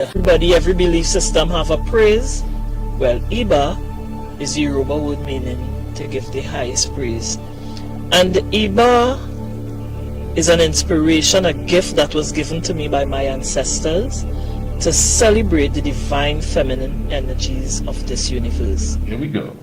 Every belief system have a praise. Well, Iba is Yoruba word meaning to give the highest praise. And Iba is an inspiration, a gift that was given to me by my ancestors to celebrate the divine feminine energies of this universe. Here we go.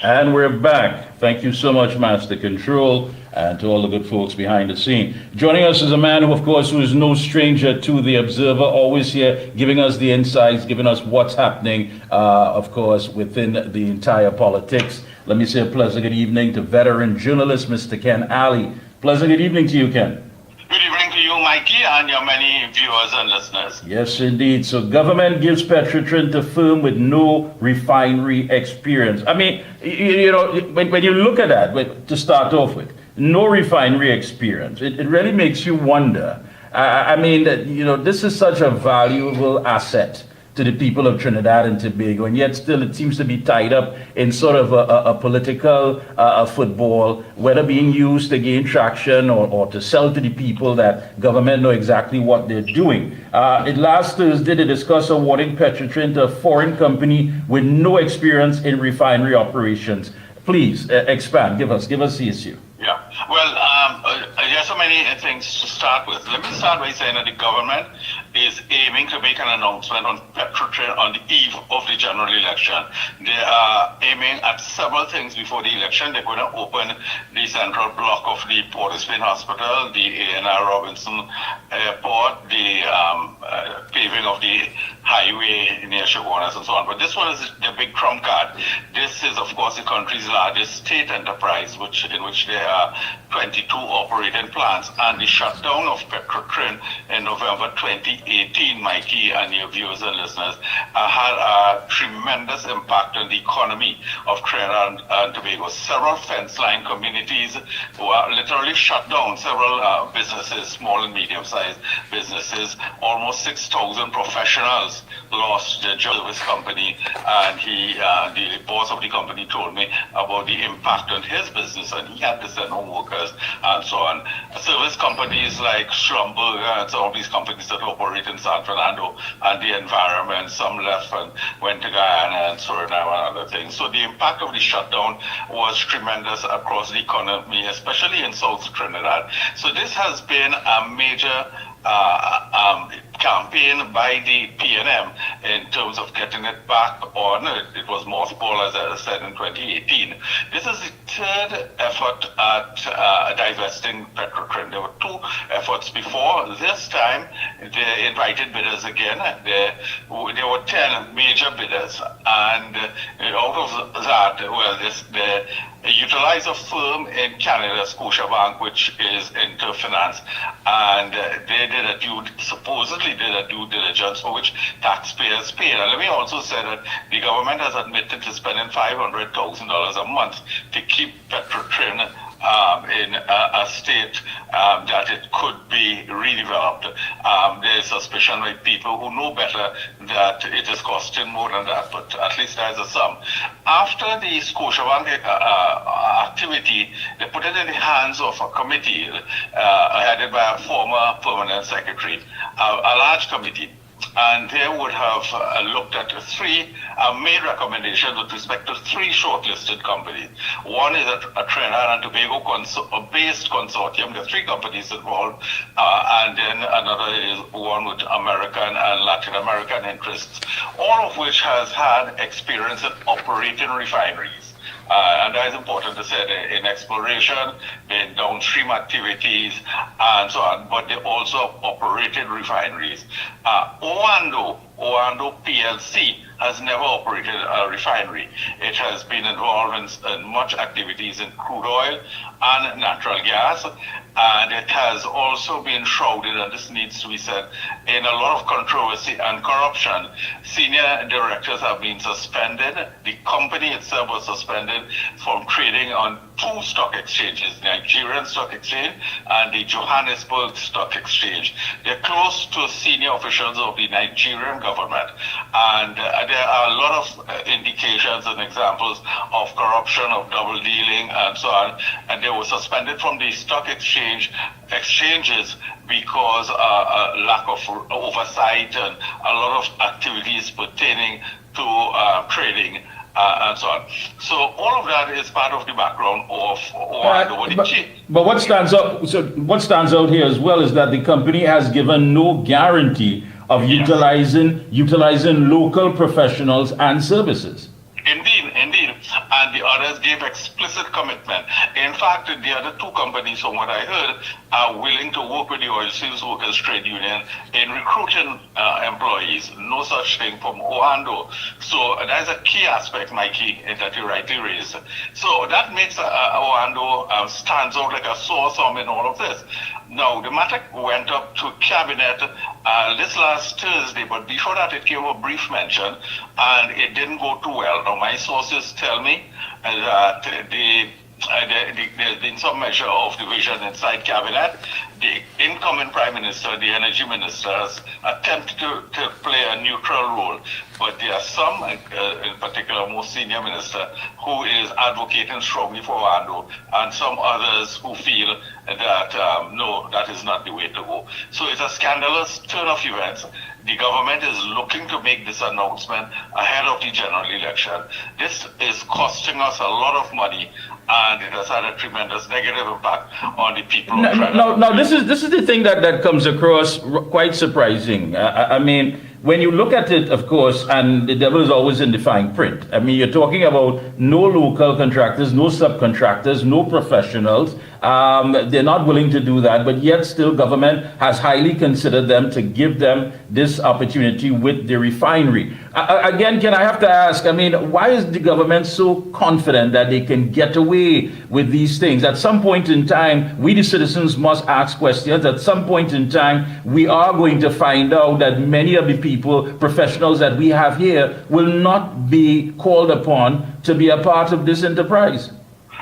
And we're back. Thank you so much, Master Control, and to all the good folks behind the scene. Joining us is a man who, of course, who is no stranger to the Observer, always here giving us the insights, giving us what's happening, of course, within the entire politics. Let me say a pleasant good evening to veteran journalist, Mr. Ken Alley. Pleasant good evening to you, Ken. Good evening to you, Mikey, and your many viewers and listeners. Yes, indeed. So government gives Petrotrin to firm with no refinery experience. I mean, you know, when you look at that, to start off with, no refinery experience, it really makes you wonder. I mean, you know, this is such a valuable asset to the people of Trinidad and Tobago, and yet still it seems to be tied up in sort of a political football, whether being used to gain traction or to sell to the people that government know exactly what they're doing. Last Thursday, they discussed awarding Petrotrin to a foreign company with no experience in refinery operations. Please expand, give us the issue. Yeah, well, there's so many things to start with. Let me start by saying that the government is aiming to make an announcement on Petrotrin on the eve of the general election. They are aiming at several things before the election. They're going to open the central block of the Port of Spain Hospital, the A&R Robinson Airport, the paving of the highway near Chaguanas and so on. But this one is the big trump card. This is, of course, the country's largest state enterprise, in which there are 22 operating plants, and the shutdown of Petrotrin in November 2018, Mikey and your viewers and listeners, had a tremendous impact on the economy of Trinidad and Tobago. Several fence line communities were literally shut down, several businesses, small and medium-sized businesses, almost 6,000 professionals lost their job with company, and the boss of the company told me about the impact on his business, and he had to send home workers and so on. Service companies like Schlumberger and some of these companies that operate in San Fernando and the environment, some left and went to Guyana and Suriname and other things. So the impact of the shutdown was tremendous across the economy, especially in South Trinidad. So this has been a major campaign by the PNM in terms of getting it back on. It was mothballed, as I said, in 2018. This is the third effort at divesting Petrotrin. There were two efforts before. This time, they invited bidders again. There were 10 major bidders, and out of that, well, they utilize a firm in Canada, Scotiabank, which is Interfinance, and they supposedly did a due diligence for which taxpayers paid. And let me also say that the government has admitted to spending $500,000 a month to keep Petrotrin in a state that it could be redeveloped. There's suspicion by people who know better that it is costing more than that, but at least there's a sum. After the Scotiabank activity, they put it in the hands of a committee headed by a former permanent secretary, a large committee. And they would have looked at made recommendations with respect to three shortlisted companies. One is a Trinidad and Tobago-based consortium. There are three companies involved, and then another is one with American and Latin American interests, all of which has had experience in operating refineries. And that is important to say, in exploration, in downstream activities, and so on, but they also operated refineries. Oando PLC has never operated a refinery. It has been involved in much activities in crude oil and natural gas, and it has also been shrouded, and this needs to be said, in a lot of controversy and corruption. Senior directors have been suspended. The company itself was suspended from trading on two stock exchanges, the Nigerian Stock Exchange and the Johannesburg Stock Exchange. They're close to senior officials of the Nigerian government, and there are a lot of indications and examples of corruption, of double dealing, and so on, and they were suspended from the stock exchange exchanges because lack of oversight and a lot of activities pertaining to trading and so on. So all of that is part of the background of but what stands out? So what stands out here as well is that the company has given no guarantee of utilizing local professionals and services. Indeed. And the others gave explicit commitment. In fact, the other two companies, from what I heard, are willing to work with the Oil Seals Workers Trade Union in recruiting employees. No such thing from Oando. So that's a key aspect, Mikey, that you rightly raised. So that makes Oando stands out like a sore thumb in all of this. Now, the matter went up to cabinet this last Thursday, but before that it gave a brief mention, and it didn't go too well. Now, my sources tell me that there's been some measure of division inside cabinet. The incoming prime minister, the energy minister, has attempted to play a neutral role, but there are some, in particular, most senior minister, who is advocating strongly for Oando, and some others who feel that no, that is not the way to go. So it's a scandalous turn of events. The government is looking to make this announcement ahead of the general election. This is costing us a lot of money, and it has had a tremendous negative impact on the people. Now, this is the thing that comes across quite surprising. I mean, when you look at it, of course, and the devil is always in the fine print. I mean, you're talking about no local contractors, no subcontractors, no professionals. They're not willing to do that, but yet still government has highly considered them to give them this opportunity with the refinery. Again, can I have to ask, I mean, why is the government so confident that they can get away with these things? At some point in time, we the citizens must ask questions. At some point in time, we are going to find out that many of the people, professionals that we have here, will not be called upon to be a part of this enterprise.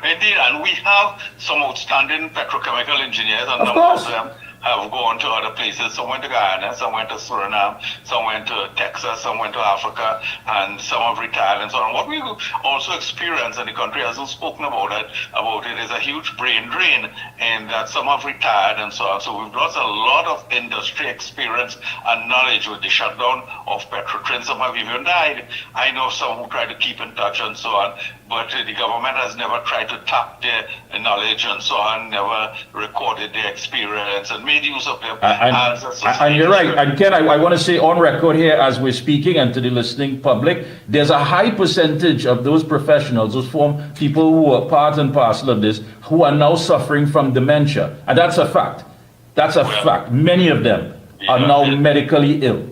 Indeed, and we have some outstanding petrochemical engineers, and of course. Of them have gone to other places. Some went to Guyana, some went to Suriname, some went to Texas, some went to Africa, and some have retired and so on. What we also experience, and the country hasn't spoken about it is a huge brain drain, and that some have retired and so on. So we've lost a lot of industry experience and knowledge with the shutdown of Petrotrin. Some have even died. I know some who try to keep in touch and so on, but the government has never tried to tap their knowledge and so on, never recorded their experience and made use of them. And you're right. And Ken, I want to say on record here as we're speaking and to the listening public, there's a high percentage of those professionals, those people who are part and parcel of this, who are now suffering from dementia. And that's a fact. That's a fact. Many of them are now medically ill.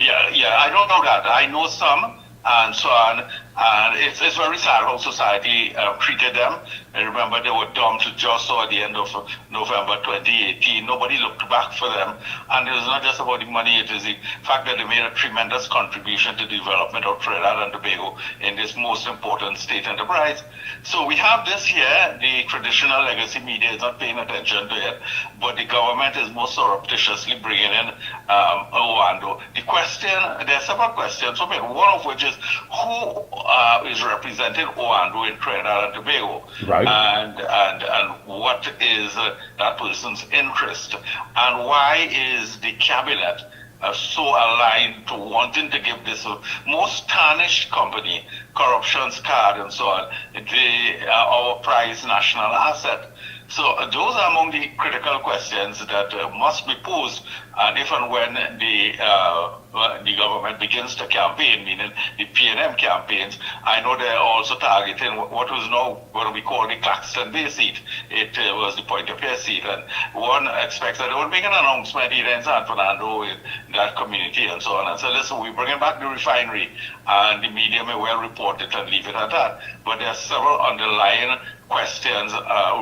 Yeah, I don't know that. I know some and so on. And it's very sad how society treated them. I remember they were dumped just at the end of November 2018. Nobody looked back for them. And it was not just about the money, it is the fact that they made a tremendous contribution to the development of Trinidad and Tobago in this most important state enterprise. So we have this here. The traditional legacy media is not paying attention to it, but the government is most surreptitiously bringing in Oando. There are several questions, one of which is who is representing Oando in Trinidad and Tobago, right? And what is that person's interest, and why is the cabinet so aligned to wanting to give this most tarnished company, corruption's card and so on, our prized national asset? So those are among the critical questions that must be posed, and if and when the government begins to campaign, meaning the PNM campaigns. I know they're also targeting what was now going to be called the Claxton Bay seat. It was the Point-of-Care seat, and one expects that they will make an announcement either in San Fernando in that community and so on, and say, listen, we're bringing back the refinery, and the media may well report it and leave it at that. But there are several underlying questions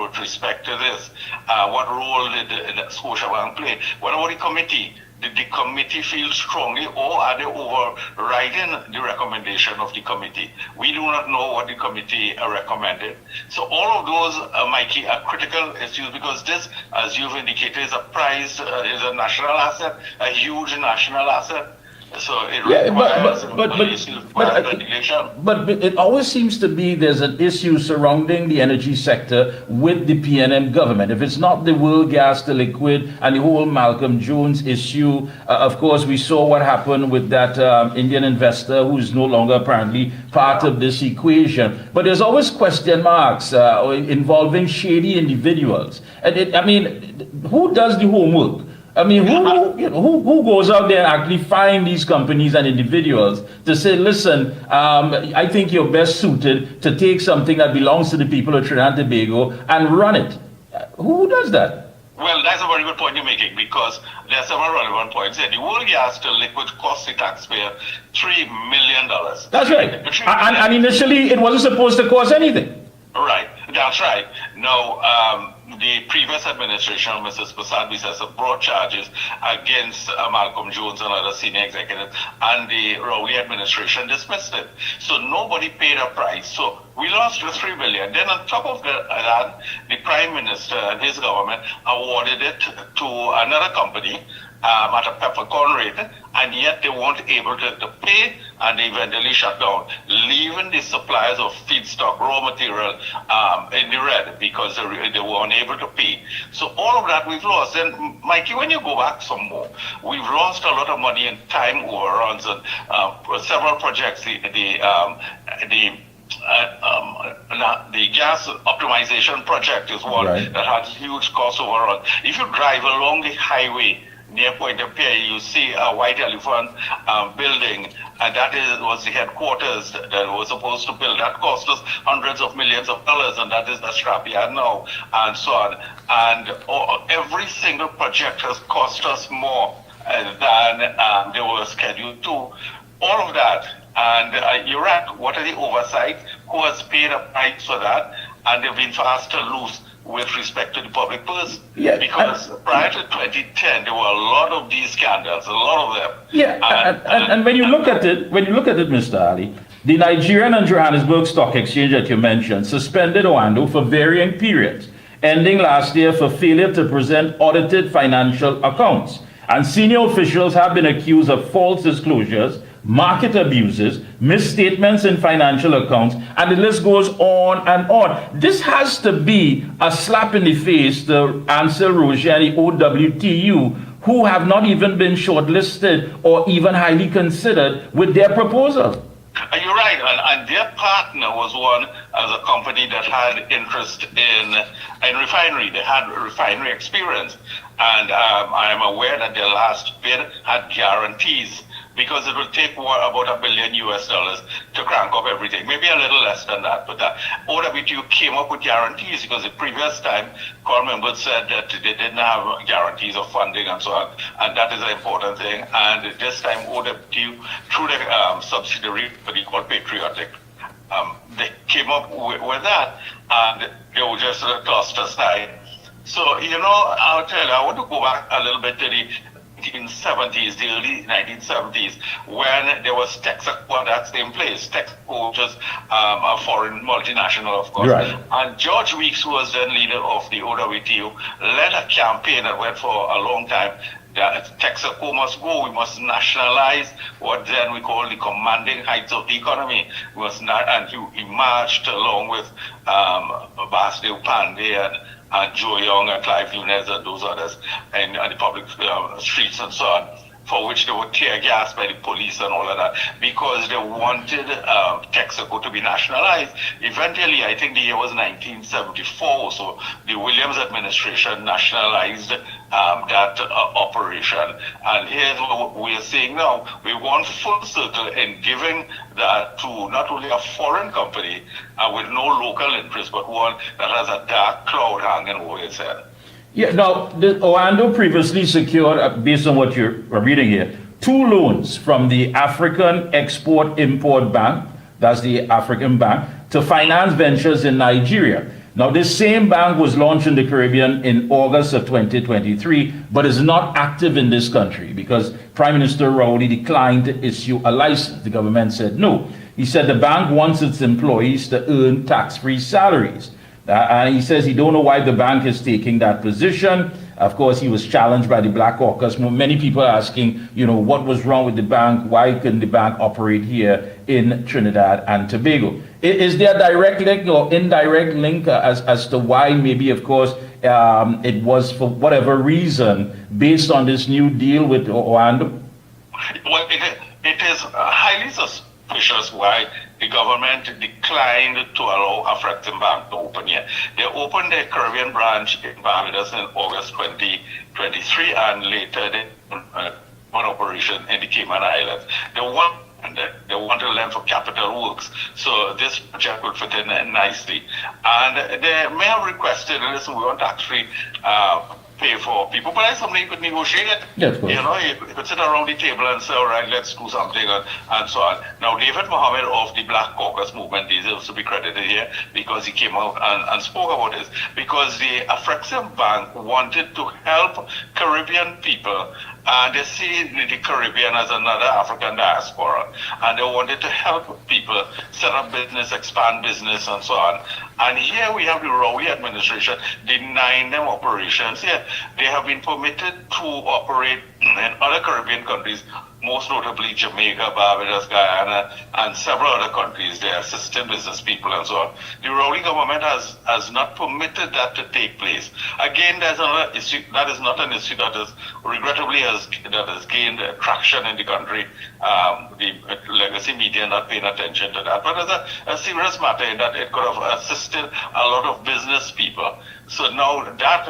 with respect to this. What role did Scotiabank play? What about the committee? Did the committee feel strongly, or are they overriding the recommendation of the committee? We do not know what the committee recommended. So all of those, Mikey, are critical issues, because this, as you've indicated, is a prized, is a national asset, a huge national asset. So it requires regulation. But it always seems to be there's an issue surrounding the energy sector with the PNM government. If it's not the world gas to liquid and the whole Malcolm Jones issue, of course, we saw what happened with that Indian investor who's no longer apparently part of this equation. But there's always question marks involving shady individuals. And I mean, who does the homework? I mean, who goes out there and actually find these companies and individuals to say, listen, I think you're best suited to take something that belongs to the people of Trinidad and Tobago and run it? Who does that? Well, that's a very good point you're making, because there are several relevant points here. The world gas to liquid cost the taxpayer $3 million. That's right. And initially, it wasn't supposed to cost anything. Right, that's right. Now, the previous administration, Mrs. Prasad Bisesa, brought charges against Malcolm Jones and other senior executives, and the Rowley administration dismissed it. So nobody paid a price. So we lost the $3 billion. Then on top of that, the Prime Minister and his government awarded it to another company at a peppercorn rate, and yet they weren't able to pay, and they eventually shut down, leaving the suppliers of feedstock, raw material in the red because they were unable to pay. So all of that we've lost. And Mikey, when you go back some more, we've lost a lot of money in time overruns and several projects. The gas optimization project is one that had huge cost overrun. If you drive along the highway near Point of Pierre, you see a white elephant building, and that was the headquarters that was supposed to build. That cost us hundreds of millions of dollars, and that is the scrapyard now, and so on. And every single project has cost us more than they were scheduled to. All of that, and you're right, what are the oversight? Who has paid a price for that? And they've been fast to lose with respect to the public purse. Yeah, because prior to 2010, there were a lot of these scandals, a lot of them. Yeah, and when you look at it, Mr. Ali, the Nigerian and Johannesburg Stock Exchange that you mentioned suspended Oando for varying periods, ending last year for failure to present audited financial accounts. And senior officials have been accused of false disclosures, market abuses, misstatements in financial accounts, and the list goes on and on. This has to be a slap in the face to Ansel Roger and the OWTU, who have not even been shortlisted or even highly considered with their proposal. You're right, and their partner was one as a company that had interest in refinery. They had refinery experience, and I am aware that their last bid had guarantees, because it will take about $1 billion to crank up everything. Maybe a little less than that, but OWTU came up with guarantees, because the previous time, core members said that they didn't have guarantees of funding and so on, and that is an important thing. And this time, OWTU, through the subsidiary, what they call Patriotic, they came up with that, and they were just tossed aside. So, I'll tell you, I want to go back a little bit to the 1970s, the early 1970s, when there was Texaco that's in place. Texaco, which is a foreign multinational, of course. Right. And George Weeks, who was then leader of the OWTU, led a campaign that went for a long time. That Texaco must go. We must nationalize what then we call the commanding heights of the economy. We must not, and he marched along with Basdev Pandey and Joe Young and Clive Nunes and those others, and the public streets and so on, for which they were tear gassed by the police and all of that, because they wanted Texaco to be nationalized. Eventually, I think the year was 1974, so the Williams administration nationalized that operation. And here's what we're seeing now. We want full circle in giving that to not only a foreign company with no local interest, but one that has a dark cloud hanging over its head. Yeah, now, Oando previously secured, based on what you're reading here, 2 loans from the African Export-Import Bank, that's the African Bank, to finance ventures in Nigeria. Now, this same bank was launched in the Caribbean in August of 2023, but is not active in this country because Prime Minister Rowley declined to issue a license. The government said no. He said the bank wants its employees to earn tax-free salaries. And he says he don't know why the bank is taking that position. Of course, he was challenged by the Black Caucus. Many people are asking, what was wrong with the bank? Why couldn't the bank operate here in Trinidad and Tobago? Is there a direct link or indirect link as to why maybe, of course, it was for whatever reason based on this new deal with Oando? Well, it is highly suspicious why the government declined to allow Afrexim Bank to open here. They opened their Caribbean branch in Barbados in August 2023, and later they one operation in the Cayman Islands. They want to lend for capital works, so this project would fit in nicely. And they may have requested, listen, we want to actually pay for people, but that's something you could negotiate. Yeah, of course. You could sit around the table and say, all right, let's do something, and so on. Now, David Mohammed of the Black Caucus movement deserves to be credited here because he came out and spoke about this, because the Afrexim Bank wanted to help Caribbean people, and they see the Caribbean as another African diaspora, and they wanted to help people set up business, expand business, and so on. And here we have the Rowley administration denying them operations. Here, they have been permitted to operate in other Caribbean countries, most notably Jamaica, Barbados, Guyana, and several other countries. They are assisting business people and so on. The Rowley government has not permitted that to take place. Again, there's another issue that is not an issue that is regrettably has gained traction in the country. The legacy media not paying attention to that, but it's a serious matter in that it could have assisted a lot of business people. So now that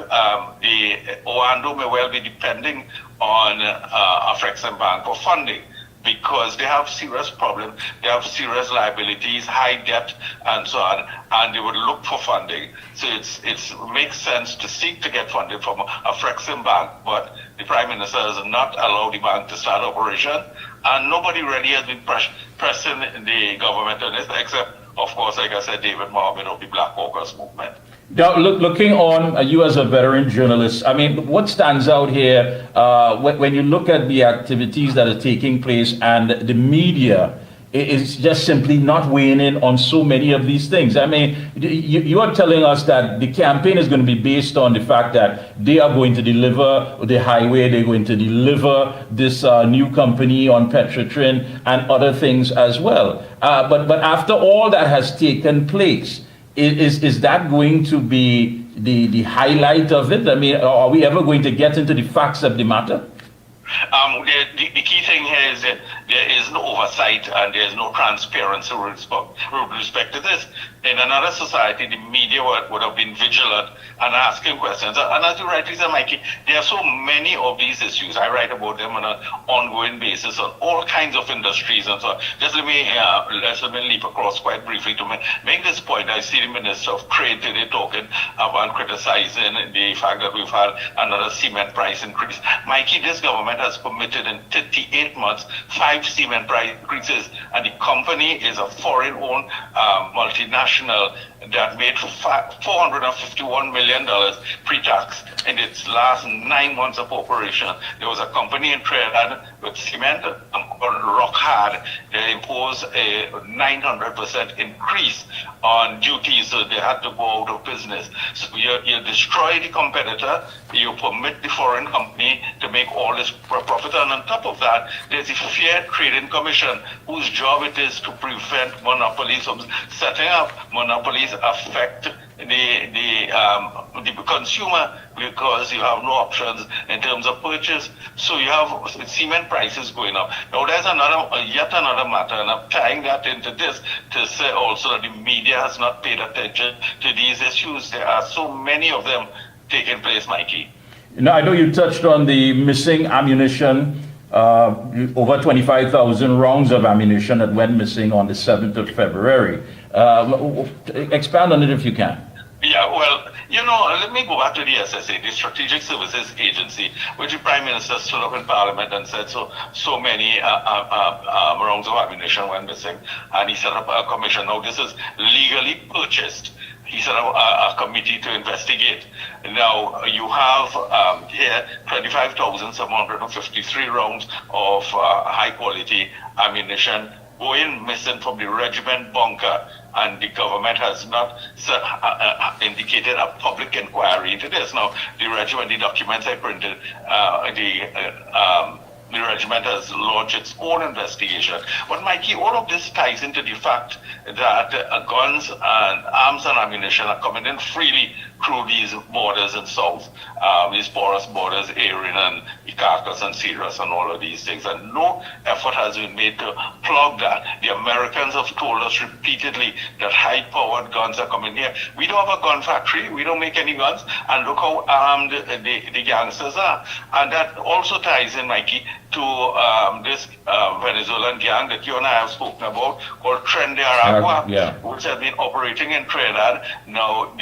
the Oando may well be depending on Afrexim Bank for funding, because they have serious problems, they have serious liabilities, high debt, and so on, and they would look for funding. So it makes sense to seek to get funding from Afrexim Bank, but the Prime Minister has not allowed the bank to start operation, and nobody really has been pressing the government on this, except, of course, like I said, David Mohammed of the Black Caucus movement. Now, looking on you as a veteran journalist, I mean, what stands out here when you look at the activities that are taking place and the media is just simply not weighing in on so many of these things? I mean, you are telling us that the campaign is going to be based on the fact that they are going to deliver the highway, they're going to deliver this new company on Petrotrin and other things as well. But after all that has taken place, is that going to be the highlight of it? I mean, are we ever going to get into the facts of the matter? The key thing here is that there is no oversight and there is no transparency with respect to this. In another society, the media would have been vigilant and asking questions. And as you rightly said, Mikey, there are so many of these issues. I write about them on an ongoing basis on all kinds of industries and so on. Just let me leap across quite briefly to make this point. I see the Minister of Trade today talking about criticizing the fact that we've had another cement price increase. Mikey, this government has permitted in 38 months 5 cement price increases, and the company is a foreign-owned multinational that made $451 million pre-tax in its last 9 months of operation. There was a company in Trinidad with cement called Rock Hard. They imposed a 900% increase on duties, so they had to go out of business. So you destroy the competitor, you permit the foreign company to make all this profit, and on top of that, there's the Fair Trading Commission, whose job it is to prevent monopolies from setting up. Monopolies affect the consumer because you have no options in terms of purchase. So you have cement prices going up. Now there's yet another matter, and I'm tying that into this to say also that the media has not paid attention to these issues. There are so many of them taking place, Mikey. Now, I know you touched on the missing ammunition, over 25,000 rounds of ammunition that went missing on the 7th of February. Expand on it if you can. Yeah, well, let me go back to the SSA, the Strategic Services Agency, which the Prime Minister stood up in Parliament and said so many rounds of ammunition went missing, and he set up a commission. Now, this is legally purchased. He set up a committee to investigate. Now, you have here 25,753 rounds of high-quality ammunition going missing from the regiment bunker, and the government has not indicated a public inquiry into this. Now, the regiment, the documents I printed, the regiment has launched its own investigation. But Mikey, all of this ties into the fact that guns and arms and ammunition are coming in freely through these borders in South, these porous borders, Erin and Icarcus and Sirius and all of these things. And no effort has been made to plug that. The Americans have told us repeatedly that high-powered guns are coming here. We don't have a gun factory. We don't make any guns. And look how armed the gangsters are. And that also ties in, Mikey, to this Venezuelan gang that you and I have spoken about called Tren de Aragua, which has been operating in Trinidad. Now,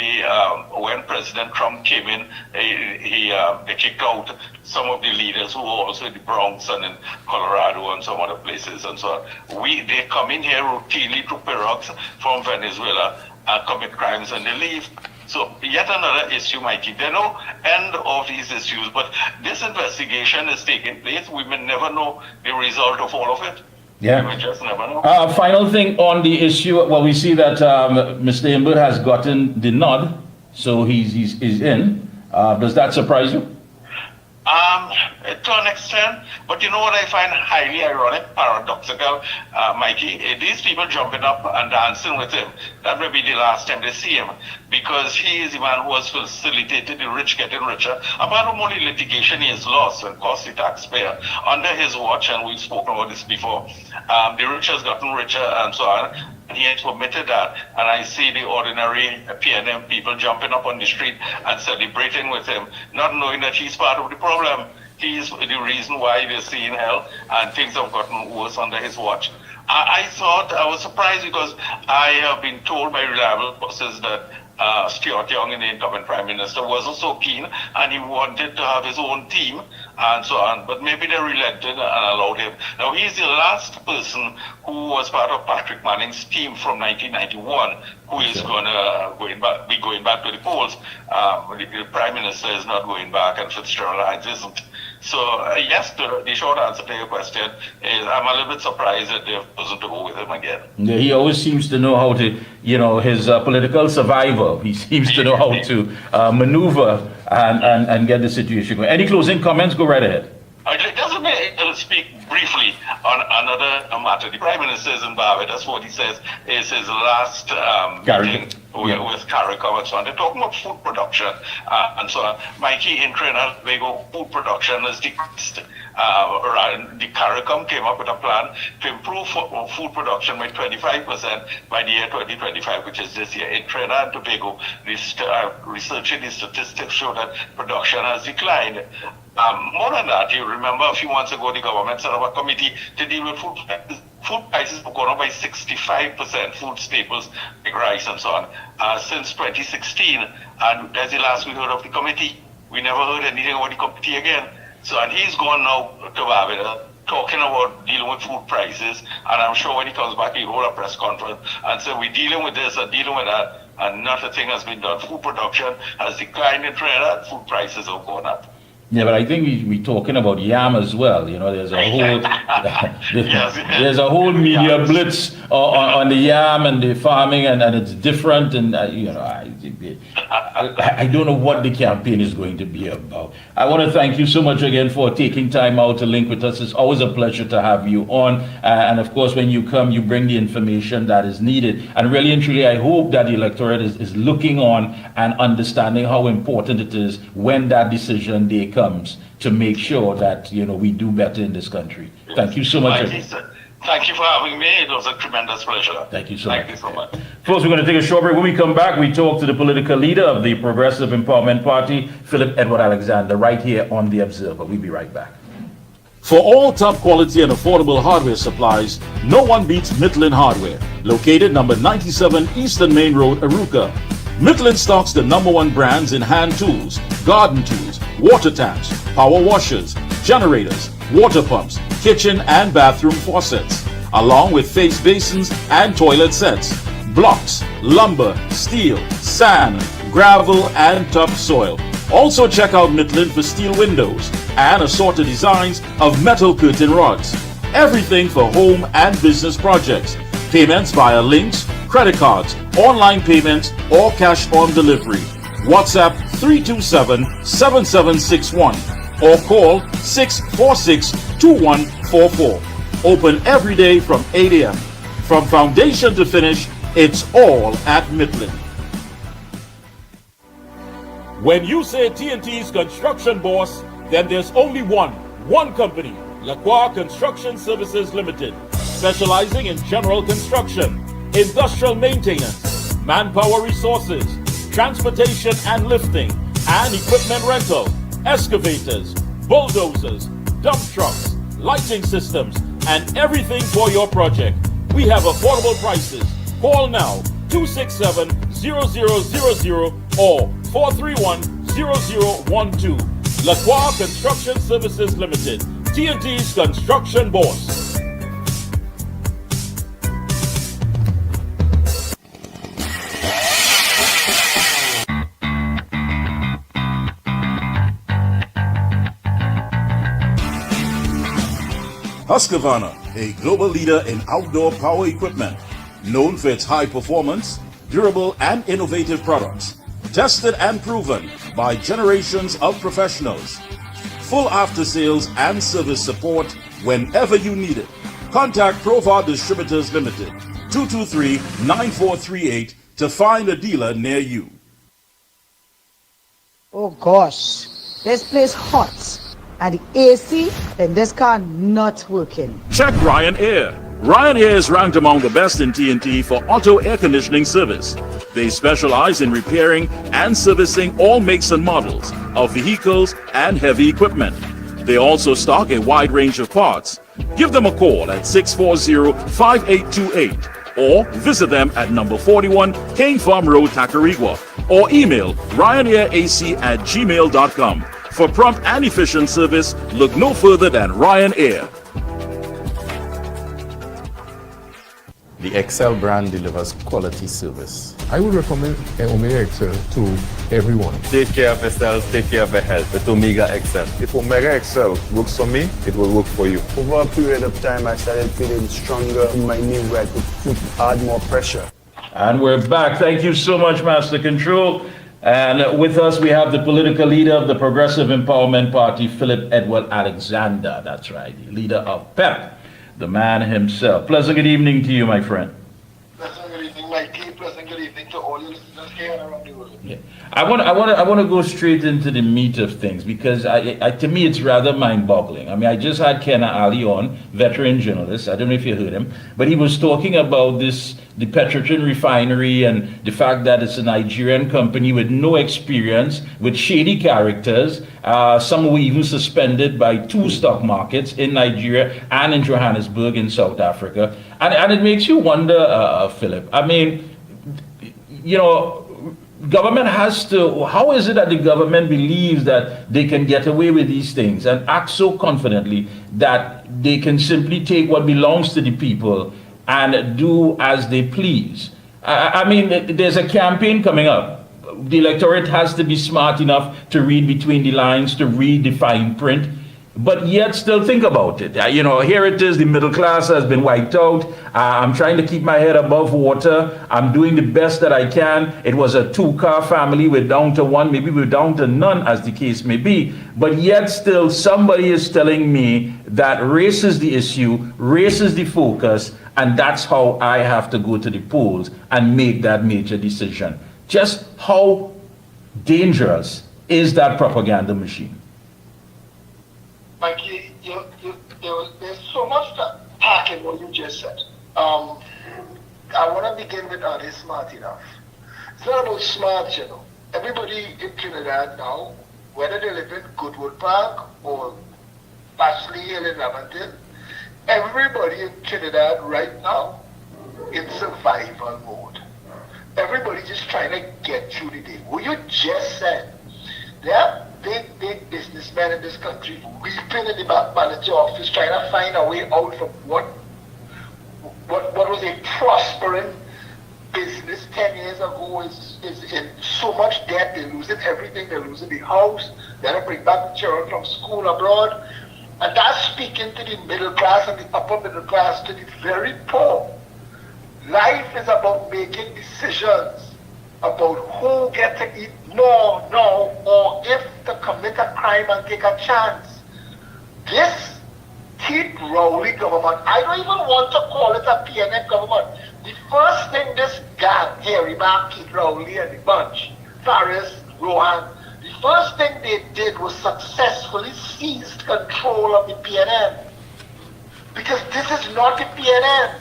when President Trump came in, they kicked out some of the leaders who were also in the Bronx and in Colorado and some other places and so on. They come in here routinely to pirogues from Venezuela and commit crimes and they leave. So yet another issue, Mikey. There's no end of these issues, but this investigation is taking place. We may never know the result of all of it. Yeah. We just never know. Final thing on the issue. Well, we see that Mr. Imbert has gotten the nod, so he's in. Does that surprise you? To an extent, but you know what I find highly ironic, paradoxical, Mikey? These people jumping up and dancing with him, that may be the last time they see him, because he is the man who has facilitated the rich getting richer. Apart from only litigation he has lost and cost the taxpayer under his watch, and we've spoken about this before, the rich has gotten richer and so on. He has permitted that, and I see the ordinary PNM people jumping up on the street and celebrating with him, not knowing that he's part of the problem. He is the reason why they're seeing hell, and things have gotten worse under his watch. I was surprised because I have been told by reliable sources that Stuart Young, the incumbent Prime Minister, wasn't so keen, and he wanted to have his own team and so on, but maybe they relented and allowed him. Now, he's the last person who was part of Patrick Manning's team from 1991, who is be going back to the polls. The Prime Minister is not going back, and Fitzgerald Hines isn't. So, yes, the short answer to your question is I'm a little bit surprised that they've chosen to go with him again. Yeah, he always seems to know how to, his political survival. He seems to know how to maneuver and get the situation going. Any closing comments? Go right ahead. Just let me speak briefly on another matter. The Prime Minister is in Barbados. What he says is his last meeting with CARICOM and so on. They're talking about food production and so on. Mikey, in Trinidad, food production has decreased. The CARICOM came up with a plan to improve food production by 25% by the year 2025, which is this year. In Trinidad and Tobago, researching the statistics show that production has declined. More than that, you remember a few months ago, the government set up a committee to deal with food prices. Food prices have gone up by 65%, food staples like rice and so on, since 2016. And that's the last we heard of the committee. We never heard anything about the committee again. So, and he's gone now to Barbados, talking about dealing with food prices. And I'm sure when he comes back, he'll hold a press conference and say, we're dealing with this and dealing with that. And not a thing has been done. Food production has declined in Trinidad. Food prices have gone up. Yeah, but I think we're talking about yam as well. There's a whole there's a whole media blitz on the yam and the farming, and it's different. And I don't know what the campaign is going to be about. I want to thank you so much again for taking time out to link with us. It's always a pleasure to have you on. And of course, when you come, you bring the information that is needed. And really and truly, I hope that the electorate is looking on and understanding how important it is when that decision day comes to make sure that we do better in this country. Thank you so much. Thank you for having me. It was a tremendous pleasure. Thank you so much. Thank you so much. Folks, we're going to take a short break. When we come back, we talk to the political leader of the Progressive Empowerment Party, Philip Edward Alexander, right here on The Observer. We'll be right back. For all top quality and affordable hardware supplies, no one beats Mitlin Hardware, located number 97 Eastern Main Road, Arouca. Mitlin stocks the #1 brands in hand tools, garden tools, water tanks, power washers, generators, water pumps, kitchen and bathroom faucets, along with face basins and toilet sets, blocks, lumber, steel, sand, gravel and topsoil. Also check out Mitlin for steel windows and assorted designs of metal curtain rods. Everything for home and business projects. Payments via links, credit cards, online payments, or cash on delivery. WhatsApp 327-7761 or call 646-2144. Open every day from 8 a.m. From foundation to finish, it's all at Mitlin. When you say TNT's construction boss, then there's only one company, Lacroix Construction Services Limited, specializing in general construction, industrial maintenance, manpower resources, transportation and lifting, and equipment rental, excavators, bulldozers, dump trucks, lighting systems, and everything for your project. We have affordable prices. Call now 267-0000 or 431-0012. Lacroix Construction Services Limited, TNT's construction boss. Husqvarna, a global leader in outdoor power equipment, known for its high performance, durable and innovative products, tested and proven by generations of professionals. Full after sales and service support whenever you need it. Contact Provar Distributors Limited, 223-9438 to find a dealer near you. Oh gosh, this place hot. And the AC in this car not working. Check Ryan Air. Ryan Air is ranked among the best in TNT for auto air conditioning service. They specialize in repairing and servicing all makes and models of vehicles and heavy equipment. They also stock a wide range of parts. Give them a call at 640-5828 or visit them at number 41 Cane Farm Road, Tacarigua, or email ryanairac@gmail.com. For prompt and efficient service, look no further than Ryan Air. The Excel brand delivers quality service. I would recommend Omega Excel to everyone. Take care of yourself, take care of your health with Omega Excel. If Omega Excel works for me, it will work for you. Over a period of time, I started feeling stronger in my knee where I could add more pressure. And we're back. Thank you so much, Master Control. And with us, we have the political leader of the Progressive Empowerment Party, Philip Edward Alexander. That's right, the leader of PEP, the man himself. Pleasant good evening to you, my friend. Pleasant good evening, Mikey. Pleasant good evening to all your listeners here and around the world. Yeah. I want to go straight into the meat of things because to me it's rather mind-boggling. I mean, I just had Kenna Ali on, veteran journalist. I don't know if you heard him, but he was talking about the Petrotrin refinery and the fact that it's a Nigerian company with no experience, with shady characters. Some were even suspended by 2 stock markets in Nigeria and in Johannesburg in South Africa. And it makes you wonder, Philip. I mean, you know, government has to, how is it that the government believes that they can get away with these things and act so confidently that they can simply take what belongs to the people and do as they please? I mean, there's a campaign coming up. The electorate has to be smart enough to read between the lines, to read the fine print, but yet still think about it. You know, here it is, the middle class has been wiped out. I'm trying to keep my head above water. I'm doing the best that I can. It was a 2-car family. We're down to 1, maybe we're down to none, as the case may be. But yet still somebody is telling me that race is the issue, race is the focus, and that's how I have to go to the polls and make that major decision. Just how dangerous is that propaganda machine? Mikey, there's so much to pack in what you just said. I want to begin with, are they smart enough? It's not about smart, you know. Everybody in Trinidad now, whether they live in Goodwood Park or Bashley Hill in Laventille, everybody in Trinidad right now in survival mode. Everybody just trying to get through the day. What you just said, there are big businessmen in this country weeping in the back manager office trying to find a way out from what was a prospering business 10 years ago is in so much debt. They're losing everything. They're losing the house. They have to bring back the children from school abroad. And that's speaking to the middle class and the upper middle class, to the very poor. Life is about making decisions about who gets to eat more now, or if to commit a crime and take a chance. This Keith Rowley government, I don't even want to call it a PNM government. The first thing this gang, Harry Mark, Keith Rowley and the bunch, Faris, Rohan, the first thing they did was successfully seized control of the PNM. Because this is not the PNM.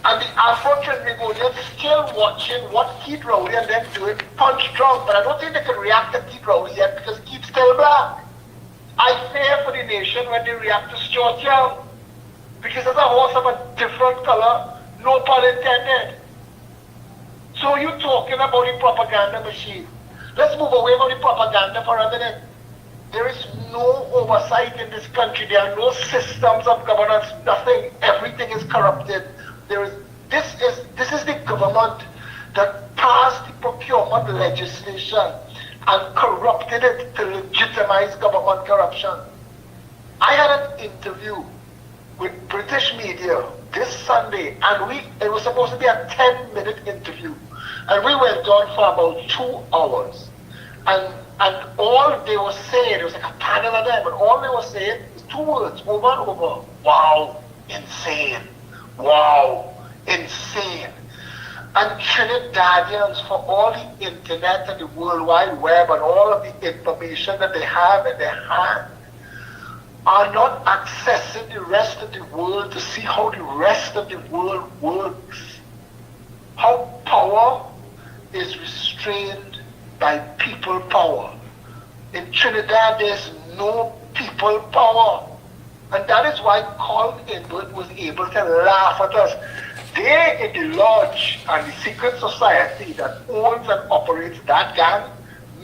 And the Afro-Trinbagonians still watching what Keith Rowley and them doing punch drunk, but I don't think they can react to Keith Rowley yet because Keith's still black. I fear for the nation when they react to Stuart Young, because it's a horse of a different color, no pun intended. So you're talking about the propaganda machine. Let's move away from the propaganda for a minute. There is no oversight in this country. There are no systems of governance, nothing. Everything is corrupted. This is the government that passed the procurement legislation and corrupted it to legitimize government corruption. I had an interview with British media this Sunday, and it was supposed to be a 10-minute interview, and we went on for about 2 hours. And all they were saying, it was like a panel of them, and all they were saying is 2 words over and over: wow, insane. Wow, insane. And Trinidadians, for all the internet and the World Wide Web and all of the information that they have in their hand, are not accessing the rest of the world to see how the rest of the world works. How power is restrained by people power. In Trinidad, there's no people power. And that is why Colin Edward was able to laugh at us. They in the lodge and the secret society that owns and operates that gang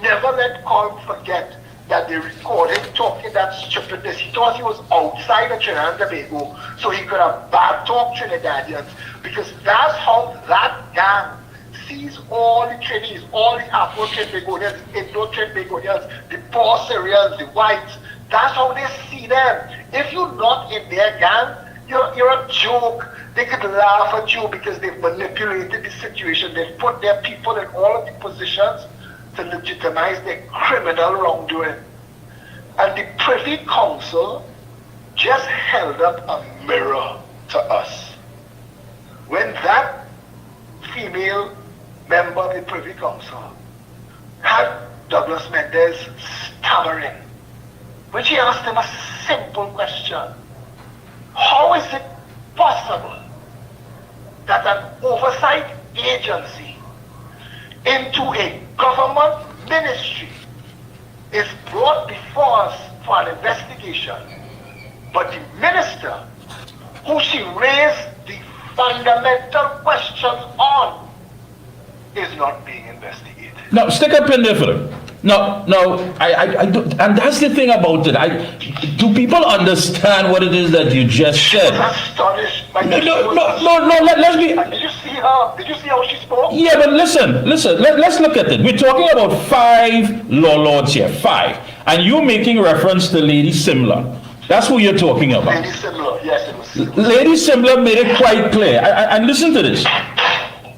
never let Colin forget that they recorded him talking that stupidness. He thought he was outside of Trinidad and Tobago, so he could have bad talk Trinidadians, because that's how that gang sees all the Trinis, all the Afro-Trinbagonians, Indo-Trinbagonians, the poor Syrians, the whites. That's how they see them. If you're not in their gang, you're a joke. They could laugh at you because they've manipulated the situation. They've put their people in all of the positions to legitimize their criminal wrongdoing. And the Privy Council just held up a mirror to us. When that female member of the Privy Council had Douglas Mendes stammering, when she asked him a simple question: how is it possible that an oversight agency into a government ministry is brought before us for an investigation, but the minister who she raised the fundamental questions on is not being investigated? Now, stick a pin there for them. No, I do, and that's the thing about it. Do people understand what it is that you just said? I was astonished. No, let's be... Did you see her? Did you see how she spoke? Yeah, but listen, let's look at it. We're talking about 5 law lords here, 5. And you're making reference to Lady Simler. That's who you're talking about. Lady Simler, yes, it was. Lady Simler made it quite clear. And listen to this.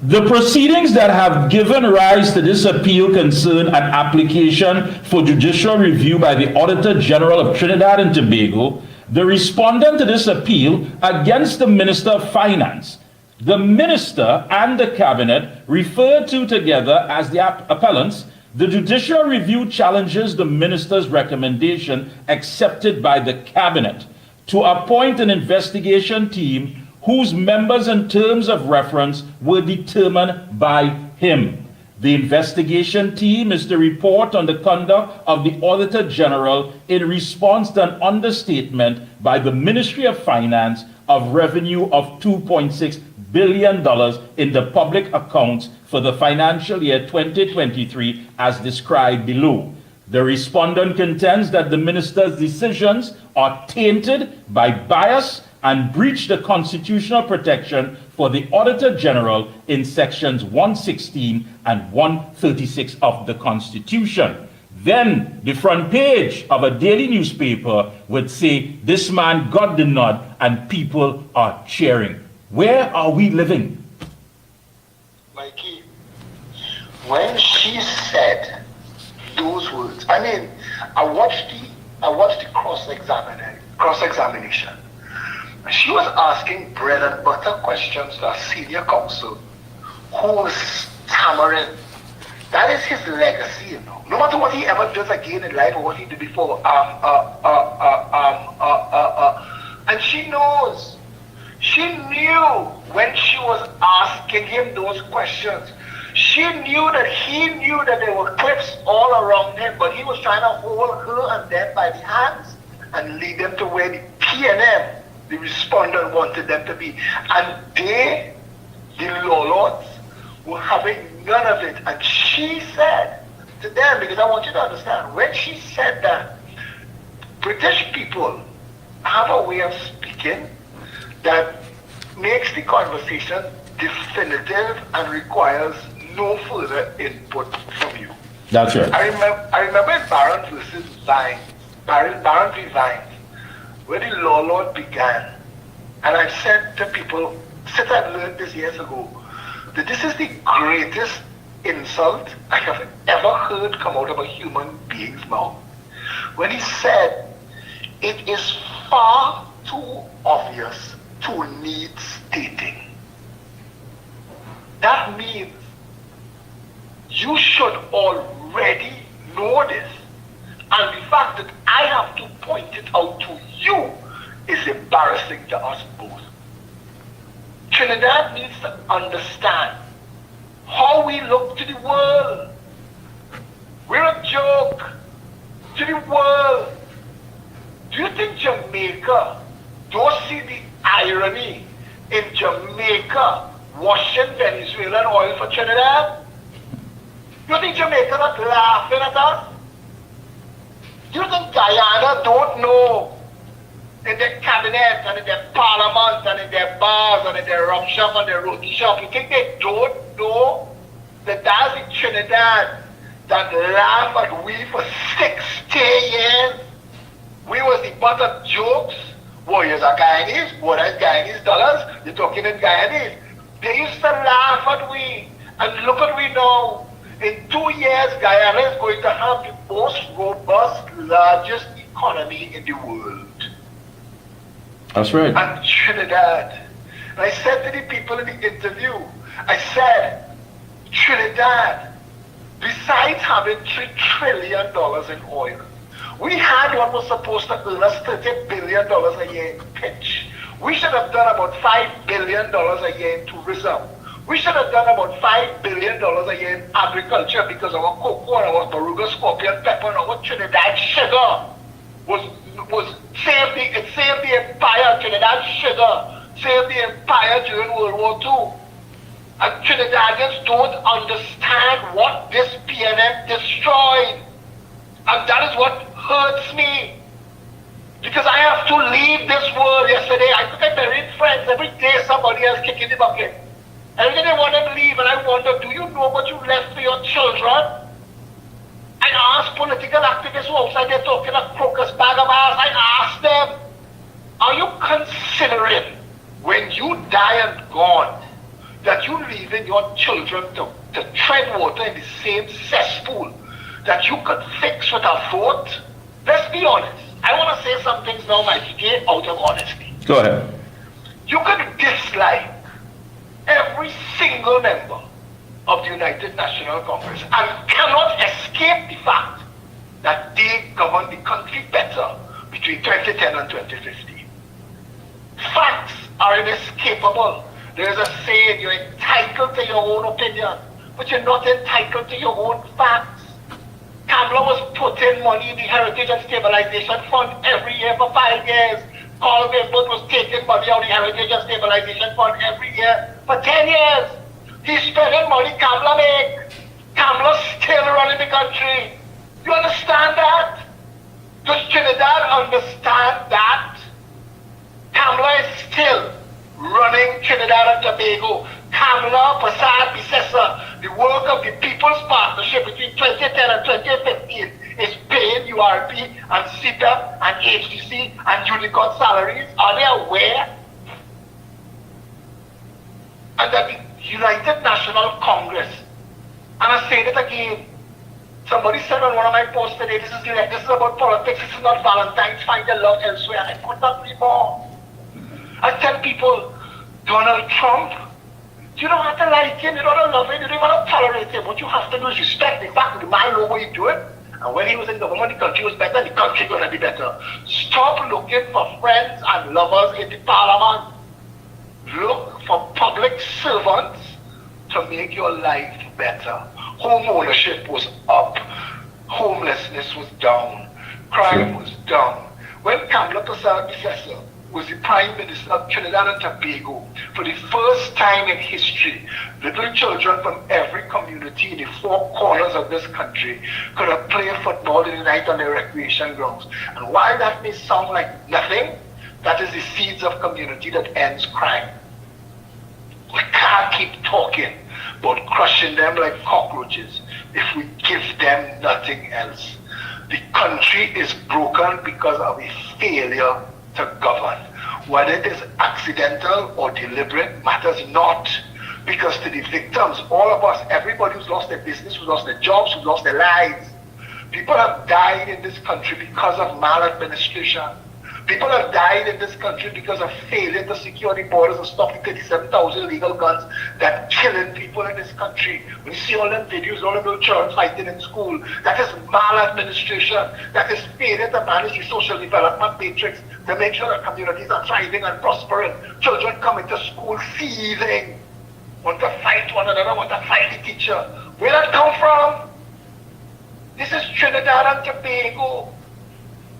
The proceedings that have given rise to this appeal concern an application for judicial review by the Auditor General of Trinidad and Tobago, the respondent to this appeal against the Minister of Finance. The Minister and the Cabinet, referred to together as the appellants, the judicial review challenges the Minister's recommendation accepted by the Cabinet to appoint an investigation team whose members and terms of reference were determined by him. The investigation team is to report on the conduct of the Auditor General in response to an understatement by the Ministry of Finance of revenue of $2.6 billion in the public accounts for the financial year 2023 as described below. The respondent contends that the minister's decisions are tainted by bias and breach the constitutional protection for the Auditor General in sections 116 and 136 of the Constitution. then the front page of a daily newspaper would say, this man got the nod and people are cheering. Where are we living? Mikey, when she said those words, I mean, I watched the cross-examination. She was asking bread and butter questions to a senior counsel who was stammering. That is his legacy, you know. No matter what he ever does again in life or what he did before, and she knows. She knew when she was asking him those questions. She knew that he knew that there were clips all around him, but he was trying to hold her and them by the hands and lead them to where the PNM, the respondent, wanted them to be. And they, the lords, were having none of it. And she said to them, because I want you to understand, when she said that, British people have a way of speaking that makes the conversation definitive and requires no further input from you. That's right. I remember in Barron versus Vines, Barron v. Vines, where the law lord began, and I said to people, since I learned this years ago, that this is the greatest insult I have ever heard come out of a human being's mouth. When he said, it is far too obvious to need stating. That means you should already know this. And the fact that I have to point it out to you is embarrassing to us both. Trinidad needs to understand how we look to the world. We're a joke to the world. Do you think Jamaica don't see the irony in Jamaica washing Venezuelan oil for Trinidad? Do you think Jamaica not laughing at us? Do you think Guyana don't know in their cabinet and in their parliament and in their bars and in their rum shop and their roti shop? You think they don't know that that's in Trinidad that laugh at we for 60 years? We was the butt of jokes. Warriors are Guyanese, what is Guyanese dollars? You're talking in Guyanese. They used to laugh at we, and look at we now. In 2 years, Guyana is going to have the most robust, largest economy in the world. That's right. And Trinidad. And I said to the people in the interview, I said, Trinidad, besides having $3 trillion in oil, we had what was supposed to earn us $30 billion a year in pitch. We should have done about $5 billion a year in tourism. We should have done about $5 billion a year in agriculture because our cocoa and our Baruga scorpion pepper and our Trinidad sugar saved the empire. Trinidad sugar saved the empire during World War II. And Trinidadians don't understand what this PNM destroyed. And that is what hurts me. Because I have to leave this world. Yesterday, I took a buried friends. Every day somebody else kicking the bucket. Every day they want them to leave, and I wonder, do you know what you left for your children? I asked political activists who outside there talking a crocus bag of ass. I asked them, are you considering when you die and gone that you leaving your children to tread water in the same cesspool that you could fix with a vote? Let's be honest. I want to say some things now, Mickie, out of honesty. Go ahead. You could dislike every single member of the United National Congress and cannot escape the fact that they govern the country better between 2010 and 2015. Facts are inescapable. There is a saying, you're entitled to your own opinion, but you're not entitled to your own facts. Kamla was putting money in the Heritage and Stabilization Fund every year for 5 years. Carl Gilbert was taking money out of the Heritage and Stabilization Fund every year for 10 years. He's spending money Kamla make. Kamla's still running the country. You understand that? Does Trinidad understand that? Kamla is still running Trinidad and Tobago. Kamala Prasad Bisesa, the work of the People's Partnership between 2010 and 2015 is paying URP and CPEP and HDC and Unicorn salaries. Are they aware? And that the United National Congress, and I say it again, somebody said on one of my posts today, this is about politics, this is not Valentine's, find your love elsewhere. I could not agree more. I tell people, Donald Trump, you don't have to like him, you don't have to love him, you don't have to tolerate him. What you have to do is respect the fact that the man knows what he's doing. And when he was in government, the country was better, the country is going to be better. Stop looking for friends and lovers in the parliament. Look for public servants to make your life better. Home ownership was up. Homelessness was down. Crime was down. When Kamala Prasad Bisesa was the Prime Minister of Trinidad and Tobago, for the first time in history, little children from every community in the four corners of this country could have played football in the night on their recreation grounds. And while that may sound like nothing, that is the seeds of community that ends crime. We can't keep talking about crushing them like cockroaches if we give them nothing else. The country is broken because of a failure to govern. Whether it is accidental or deliberate matters not. Because to the victims, all of us, everybody who's lost their business, who's lost their jobs, who's lost their lives, people have died in this country because of maladministration. People have died in this country because of failure to secure the borders and stop the 37,000 illegal guns that killing people in this country. When you see all them videos, all them little children fighting in school, that is maladministration. That is failure to manage the social development matrix to make sure that communities are thriving and prospering. Children come into school seething, want to fight one another, want to fight the teacher. Where that come from? This is Trinidad and Tobago.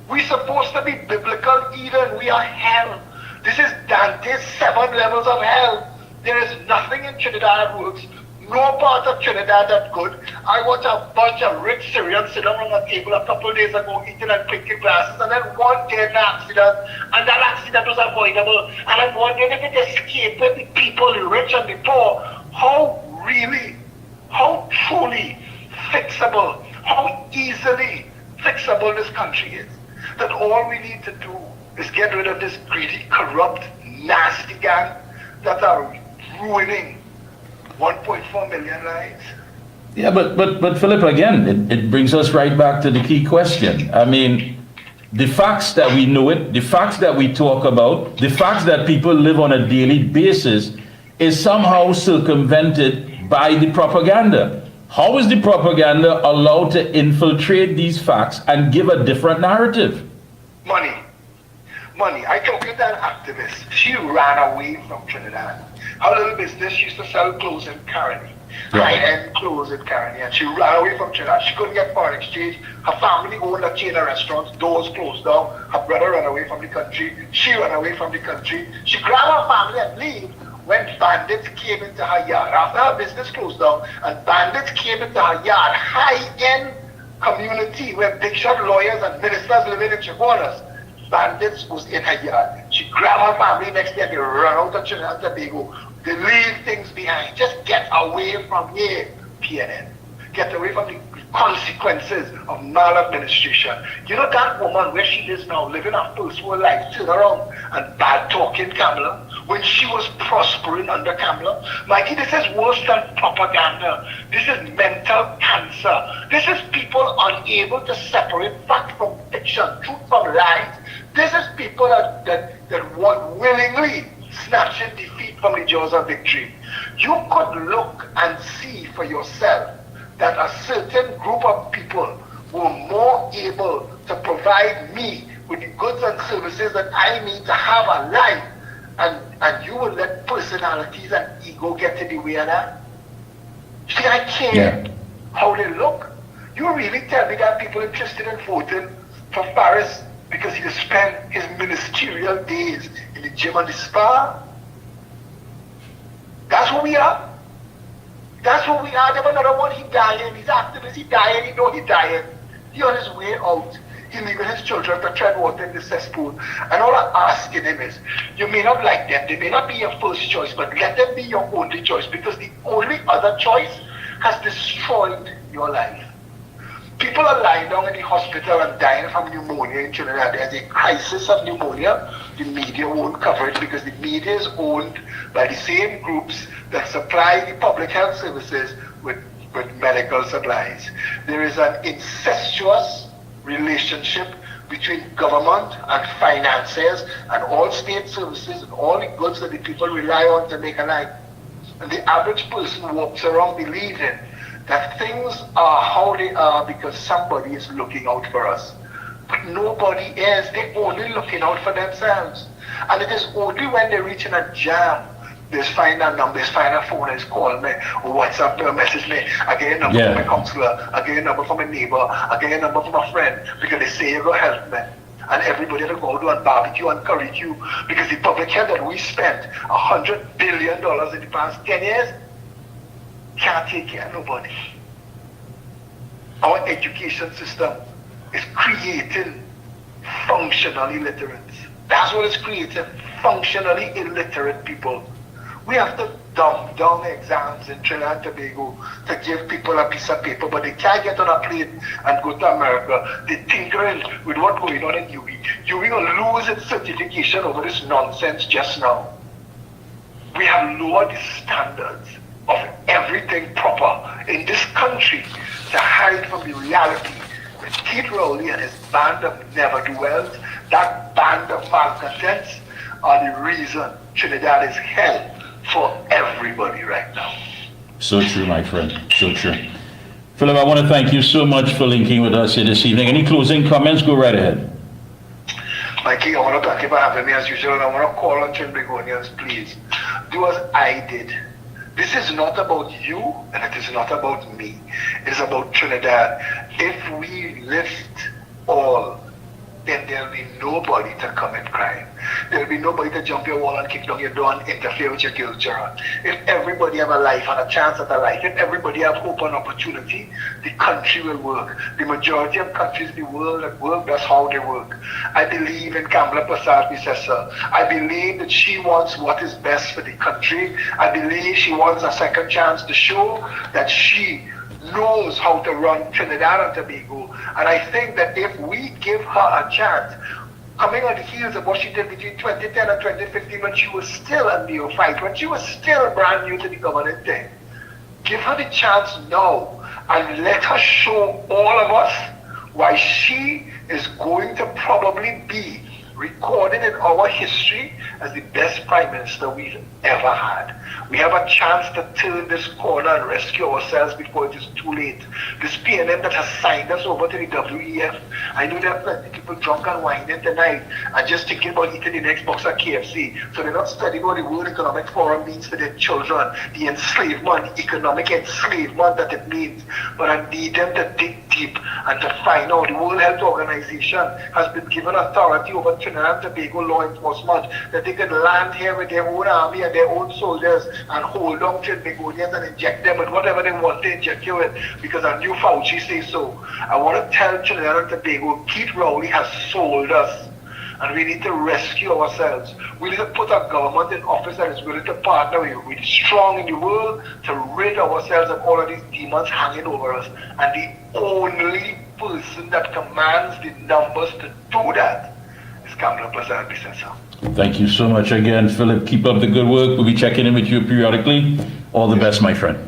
We're supposed to be biblical Eden. We are hell. This is Dante's 7 levels of hell. There is nothing in Trinidad that works. No part of Trinidad that good. I watched a bunch of rich Syrians sit down on a table a couple of days ago eating and drinking glasses, and then one day an accident, and that accident was avoidable. And I'm wondering if it escaped the people, the rich and the poor, how truly fixable, how easily fixable this country is. That all we need to do is get rid of this greedy, corrupt, nasty gang that are ruining 1.4 million lives. Yeah, but Philip, again, it brings us right back to the key question. I mean, the facts that we know it, the facts that we talk about, the facts that people live on a daily basis is somehow circumvented by the propaganda. How is the propaganda allowed to infiltrate these facts and give a different narrative? Money. I talked to that activist. She ran away from Trinidad. Her little business, she used to sell clothes in Caroni. High-end clothes in Caroni. And she ran away from Trinidad. She couldn't get foreign exchange. Her family owned a chain of restaurants. Doors closed down. Her brother ran away from the country. She ran away from the country. She grabbed her family and leave when bandits came into her yard. After her business closed down, and bandits came into her yard, high-end community where big shot lawyers and ministers living in Chihuahuas, bandits was in her yard. She grabbed her family next day and they run out of Trinidad and Tobago. They leave things behind. Just get away from here, PNN. Get away from the consequences of maladministration. You know that woman where she is now, living her first world life, turn around and bad talking Kamala, when she was prospering under Kamala. Mikey, this is worse than propaganda. This is mental cancer. This is people unable to separate fact from fiction, truth from lies. This is people that want willingly snatching defeat from the jaws of victory. You could look and see for yourself that a certain group of people were more able to provide me with the goods and services that I need to have a life, and you will let personalities and ego get in the way of that? You think I care how they look? You really tell me that people interested in voting for Paris because he spent his ministerial days in the gym and the spa? That's who we are. That's who we are. There's another one, he dying. He's activist, he dying, he know he dying. He on his way out. He's leaving his children to tread water in the cesspool. And all I'm asking him is, you may not like them, they may not be your first choice, but let them be your only choice, because the only other choice has destroyed your life. People are lying down in the hospital and dying from pneumonia in Trinidad. There's a crisis of pneumonia. The media won't cover it because the media is owned by the same groups that supply the public health services with medical supplies. There is an incestuous relationship between government and financiers and all state services and all the goods that the people rely on to make a life. And the average person walks around believing that things are how they are because somebody is looking out for us. But nobody is. They're only looking out for themselves. And it is only when they reach in a jam, they find a number, they find a phone, they call me, or WhatsApp me, or message me. I get a number from my counselor, I get a number from my neighbor, I get a number from a friend, because they say you're going to help me. And everybody will go out and barbecue and curry you, because the public health that we spent $100 billion in the past 10 years can't take care of nobody. Our education system is creating functional illiterates. That's what it's creating, functionally illiterate people. We have to dumb down exams in Trinidad and Tobago to give people a piece of paper, but they can't get on a plane and go to America. They're tinkering with what's going on in UWI. UWI will lose its certification over this nonsense just now. We have lowered the standards of everything proper in this country to hide from the reality that Keith Rowley and his band of never-do-wells, that band of malcontents, are the reason Trinidad is hell for everybody right now. So true, my friend. So true. Philip, I want to thank you so much for linking with us here this evening. Any closing comments? Go right ahead. Mikey, I want to thank you for having me as usual, and I want to call on Trinbagonians, please. Do as I did. This is not about you, and it is not about me. It is about Trinidad. If we lift all, then there'll be nobody to commit crime. There'll be nobody to jump your wall and kick down your door and interfere with your guilt journal. If everybody have a life and a chance at a life, if everybody have hope and opportunity, the country will work. The majority of countries in the world that work, that's how they work. I believe in Kamala Prasad, Sir. I believe that she wants what is best for the country. I believe she wants a second chance to show that she knows how to run Trinidad and Tobago. And I think that if we give her a chance, coming on the heels of what she did between 2010 and 2015 when she was still a neophyte, when she was still brand new to the governing thing, give her the chance now and let her show all of us why she is going to probably be recorded in our history as the best prime minister we've ever had. We have a chance to turn this corner and rescue ourselves before it is too late. This PNM that has signed us over to the WEF, I know there are plenty of people drunk and whining tonight and just thinking about eating the next box of KFC. So they're not studying what the World Economic Forum means for their children, the enslavement, the economic enslavement that it means. But I need them to dig deep and to find out. The World Health Organization has been given authority over Trinidad and Tobago law enforcement that they can land here with their own army and their own soldiers and hold on to Trinbagonians and inject them with whatever they want to inject you with, because I knew Fauci says so. I want to tell Trinidad and Tobago, Keith Rowley has sold us, and we need to rescue ourselves. We need to put a government in office that is willing to partner with strong in the world to rid ourselves of all of these demons hanging over us. And the only person that commands the numbers to do that is Kamala Prasad. Thank you so much again, Philip. Keep up the good work. We'll be checking in with you periodically. All the best, my friend.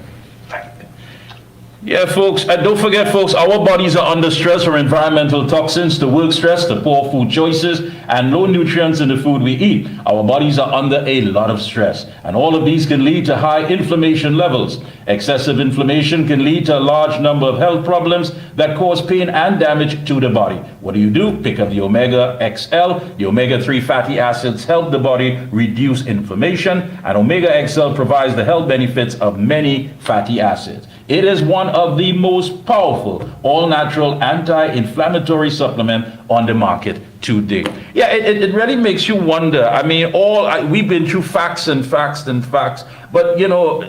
Yeah, folks, and don't forget, folks, our bodies are under stress from environmental toxins to work stress to poor food choices and low nutrients in the food we eat. Our bodies are under a lot of stress, and all of these can lead to high inflammation levels. Excessive inflammation can lead to a large number of health problems that cause pain and damage to the body. What do? Pick up the Omega XL. The omega-3 fatty acids help the body reduce inflammation, and Omega XL provides the health benefits of many fatty acids. It is one of the most powerful all-natural anti-inflammatory supplement on the market today. Yeah, it really makes you wonder. I mean, we've been through facts and facts and facts, but you know,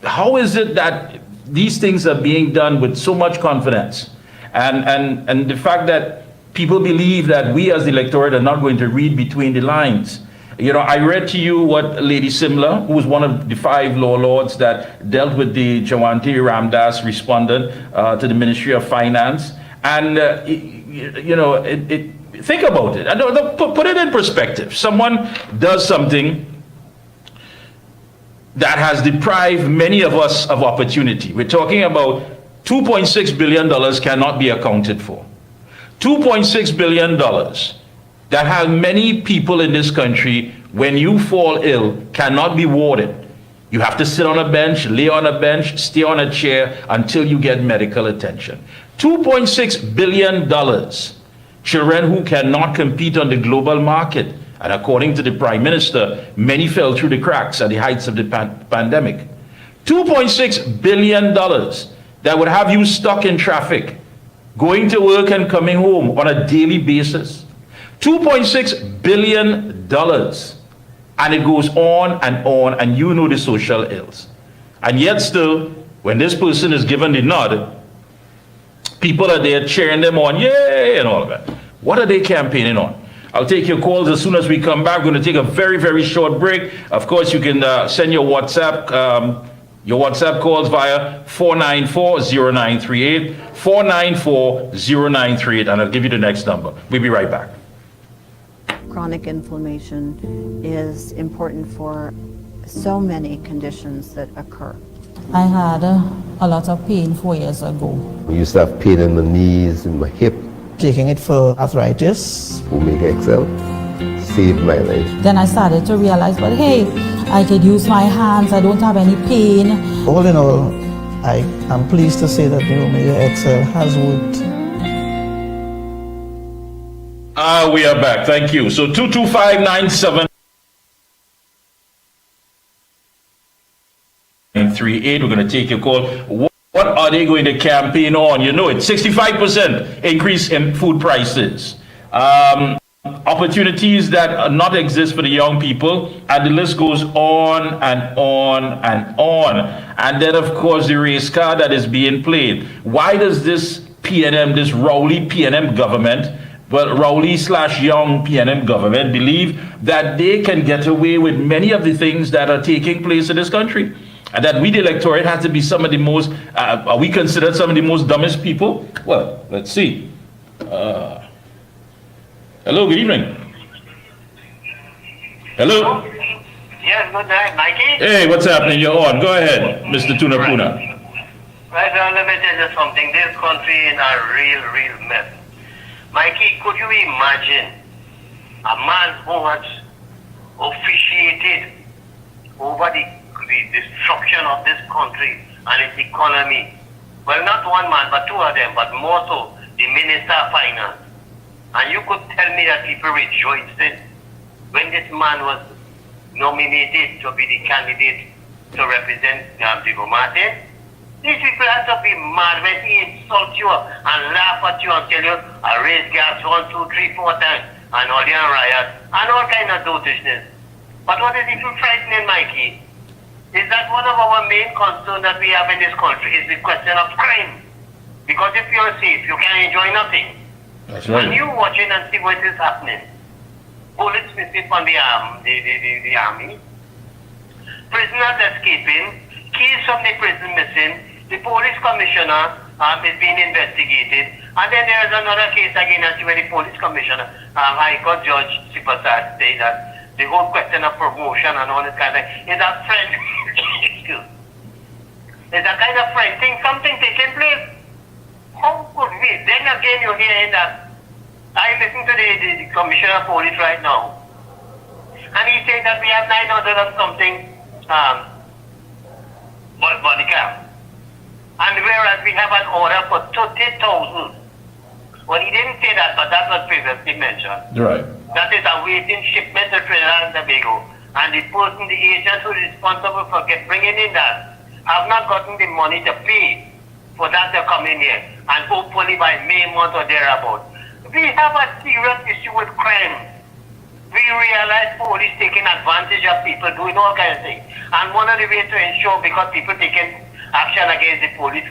how is it that these things are being done with so much confidence? And the fact that people believe that we as the electorate are not going to read between the lines. You know, I read to you what Lady Simla, who was one of the 5 law lords that dealt with the Jawanti Ramdas responded to the Ministry of Finance. And, think about it. Put it in perspective. Someone does something that has deprived many of us of opportunity. We're talking about $2.6 billion cannot be accounted for. $2.6 billion that have many people in this country, when you fall ill, cannot be warded. You have to sit on a bench, lay on a bench, stay on a chair until you get medical attention. $2.6 billion. Children who cannot compete on the global market. And according to the Prime Minister, many fell through the cracks at the heights of the pandemic. $2.6 billion that would have you stuck in traffic, going to work and coming home on a daily basis. $2.6 billion. And it goes on, and you know the social ills. And yet still, when this person is given the nod, people are there cheering them on, yay, and all of that. What are they campaigning on? I'll take your calls as soon as we come back. We're going to take a very, very short break. Of course, you can send your WhatsApp calls via 494-0938, 494-0938, and I'll give you the next number. We'll be right back. Chronic inflammation is important for so many conditions that occur. I had a lot of pain 4 years ago. I used to have pain in my knees and my hip. Taking it for arthritis. Omega XL saved my life. Then I started to realize, but hey, I could use my hands, I don't have any pain. All in all, I am pleased to say that the Omega XL has worked. We are back. Thank you. So 2259738. We're going to take your call. What are they going to campaign on? You know it. 65% increase in food prices. Opportunities that not exist for the young people, and the list goes on and on and on. And then, of course, the race card that is being played. Why does this PNM, this Rowley PNM government, well, Rowley/young PNM government, believe that they can get away with many of the things that are taking place in this country? And that we, the electorate, have to be some of the most, are we considered some of the most dumbest people? Well, let's see. Hello, good evening. Hello? Yes, good night, Mikey. Hey, what's happening? You're on. Go ahead, Mr. Tuna Puna. Right now, let me tell you something. This country is in a real mess. Mikey, could you imagine a man who has officiated over the destruction of this country and its economy? Well, not one man, but 2 of them, but more so, the Minister of Finance. And you could tell me that people rejoiced when this man was nominated to be the candidate to represent Diego Martin. These people have to be mad when he insults you and laugh at you and tell you, I raise gas 1, 2, 3, 4 times, and all the riot, and all kind of dotishness. But what is even frightening, Mikey, is that one of our main concerns that we have in this country is the question of crime. Because if you're safe, you can enjoy nothing. That's right. And you watching and see what is happening. Bullets missing from the army, prisoners escaping, keys from the prison missing, the police commissioner is being investigated, and then there is another case against where the police commissioner, High Court Judge Sipasad, say that the whole question of promotion and all this kind of thing is a friend. It's a kind of friend thing, something taking place. How could we? Then again, you're hearing that. I listen to the commissioner of police right now, and he said that we have 900 and something body cam, and whereas we have an order for 30,000. Well, he didn't say that, but that was previously mentioned. Right. That is awaiting shipment to Trinidad and Tobago, and the person, the agent who is responsible for bringing in that, have not gotten the money to pay for that to come in here, and hopefully by May month or thereabout. We have a serious issue with crime. We realize police taking advantage of people, doing all kinds of things. And one of the ways to ensure, because people taking action against the police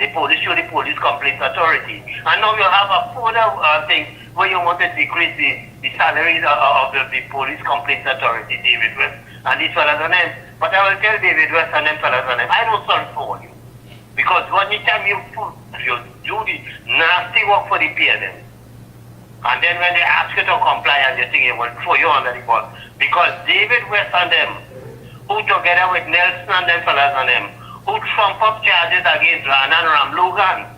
the police through the police complaints authority. And now you have a further thing where you want to decrease the salaries of the police complaints authority, David West, and these fellas and them. But I will tell David West and them fellas and them, I don't sorry for you. Because one time you do the nasty work for the PNM, and then when they ask you to comply and you think it will throw you under the bus. Because David West and them, who together with Nelson and them fellas and them, who trump up charges against Rana and Ram Logan,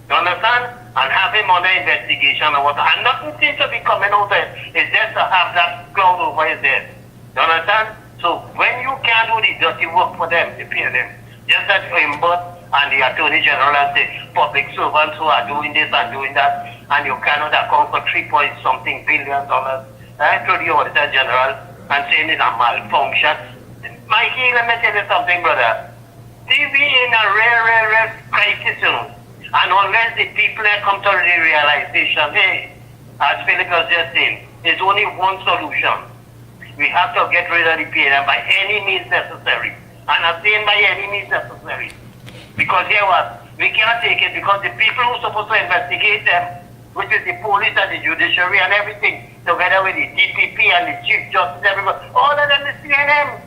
you understand? And have him under investigation or what, and nothing seems to be coming out of it. It's just to have that cloud over his head. You understand? So when you can't do the dirty work for them, the PNM, just that Imbert and the Attorney General and the public servants who are doing this and doing that, and you cannot account for $3.something billion to the Auditor General and saying it's a malfunction. Mikey, let me tell you something, brother. They be in a rare crisis, you know. And unless the people come to the realization, hey, as Philip was just saying, there's only one solution. We have to get rid of the PNM by any means necessary. And I'm saying by any means necessary. Because here was, we cannot take it because the people who are supposed to investigate them, which is the police and the judiciary and everything, together with the DPP and the Chief Justice, everybody, all of them is PNM.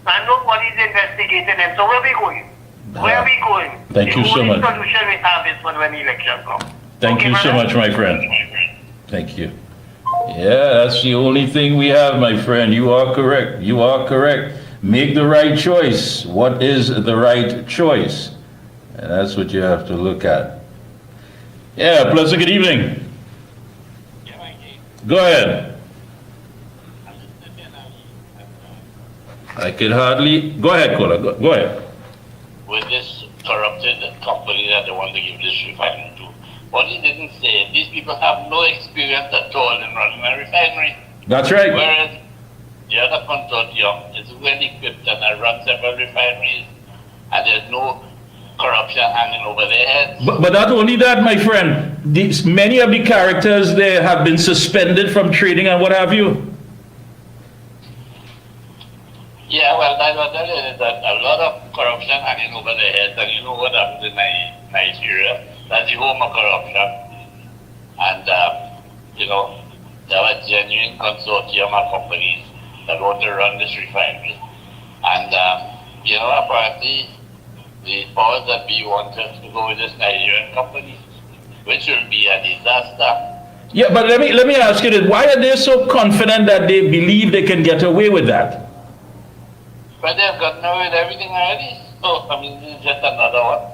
And nobody's investigating them. So where are we going? Where are we going? Thank you so much. The only solution we have is when the election comes. Thank you so much, my friend. Thank you. Yeah, that's the only thing we have, my friend. You are correct. You are correct. Make the right choice. What is the right choice? And that's what you have to look at. Yeah, Pleasant, good evening. Go ahead. I could hardly... Go ahead, Kola. Go ahead. With this corrupted company that they want to give this refinery to, what he didn't say, these people have no experience at all in running a refinery. That's right. Whereas the other consortium is well equipped and they run several refineries and there's no corruption hanging over their heads. But not only that, my friend, many of the characters there have been suspended from trading and what have you. Yeah, well, that's what that is, that a lot of corruption hanging over their heads, and you know what happens in Nigeria, that's the home of corruption. And, you know, there are genuine consortium of companies that want to run this refinery. And, you know, apparently, the powers that be want us to go with this Nigerian company, which will be a disaster. Yeah, but let me ask you this, why are they so confident that they believe they can get away with that? But they've gotten away with everything already. So, I mean, this is just another one.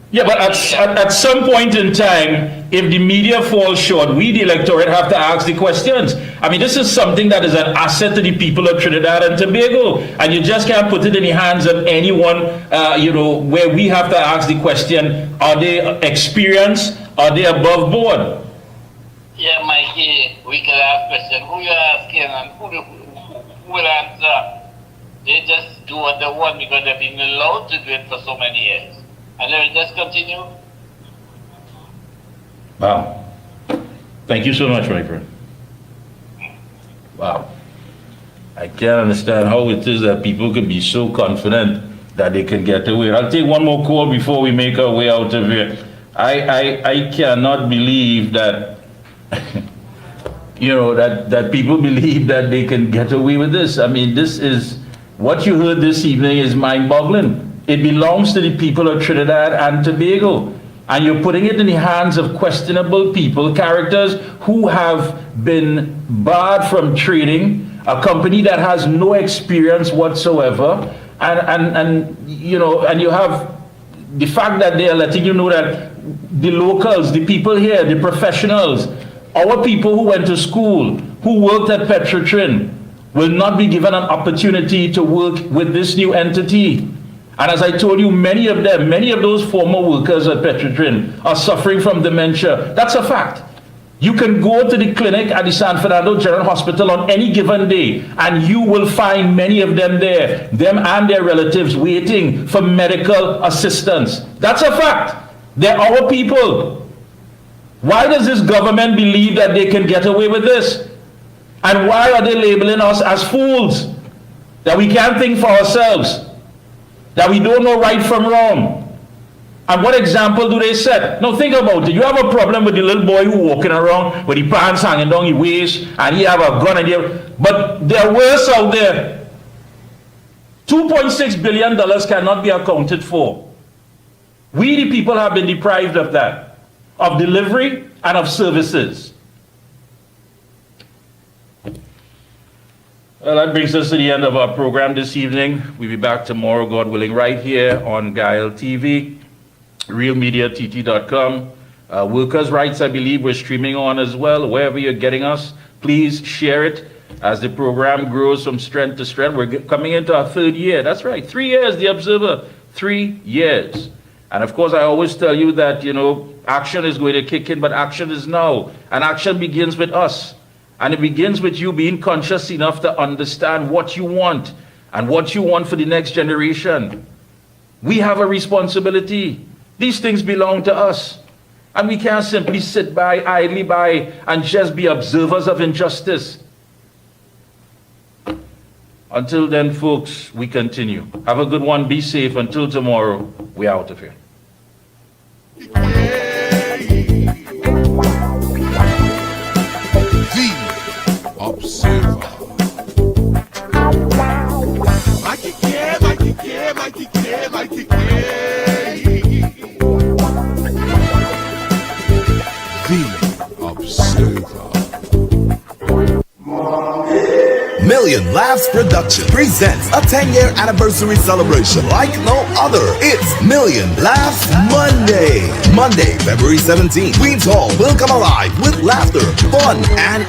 Yeah, but at some point in time, if the media falls short, we, the electorate, have to ask the questions. I mean, this is something that is an asset to the people of Trinidad and Tobago. And you just can't put it in the hands of anyone, you know, where we have to ask the question, are they experienced? Are they above board? Yeah, Mikey, we can ask questions. Who you asking and who will answer? They just do what they want because they've been allowed to do it for so many years. And they will just continue. Wow. Thank you so much, my friend. Wow. I can't understand how it is that people can be so confident that they can get away. I'll take one more call before we make our way out of here. I cannot believe that you know, that people believe that they can get away with this. I mean, this is, what you heard this evening is mind-boggling. It belongs to the people of Trinidad and Tobago. And you're putting it in the hands of questionable people, characters who have been barred from trading, a company that has no experience whatsoever. And you know, and you have the fact that they are letting you know that the locals, the people here, the professionals, our people who went to school, who worked at Petrotrin, will not be given an opportunity to work with this new entity. And as I told you, many of those former workers at Petrotrin are suffering from dementia. That's a fact. You can go to the clinic at the San Fernando General Hospital on any given day, and you will find many of them there, them and their relatives, waiting for medical assistance. That's a fact. They're our people. Why does this government believe that they can get away with this? And why are they labeling us as fools? That we can't think for ourselves? That we don't know right from wrong? And what example do they set? Now think about it. You have a problem with the little boy who walking around with the pants hanging down his waist and he have a gun and but there are worse out there. $2.6 billion cannot be accounted for. We the people have been deprived of that, of delivery and of services. Well, that brings us to the end of our program this evening. We'll be back tomorrow, God willing, right here on Guile TV, realmediatt.com. Workers' Rights, I believe, we're streaming on as well. Wherever you're getting us, please share it as the program grows from strength to strength. We're coming into our 3rd year. That's right, 3 years, The Observer, 3 years. And of course, I always tell you that, action is going to kick in, but action is now. And action begins with us. And it begins with you being conscious enough to understand what you want and what you want for the next generation. We have a responsibility. These things belong to us. And we can't simply sit by, idly by, and just be observers of injustice. Until then, folks, we continue. Have a good one. Be safe. Until tomorrow, we're out of here. Observer. Mickie, The Observer. Million Laughs Production presents a 10-year anniversary celebration like no other. It's Million Laughs Monday. Monday, February 17th. Queen's Hall will come alive with laughter, fun, and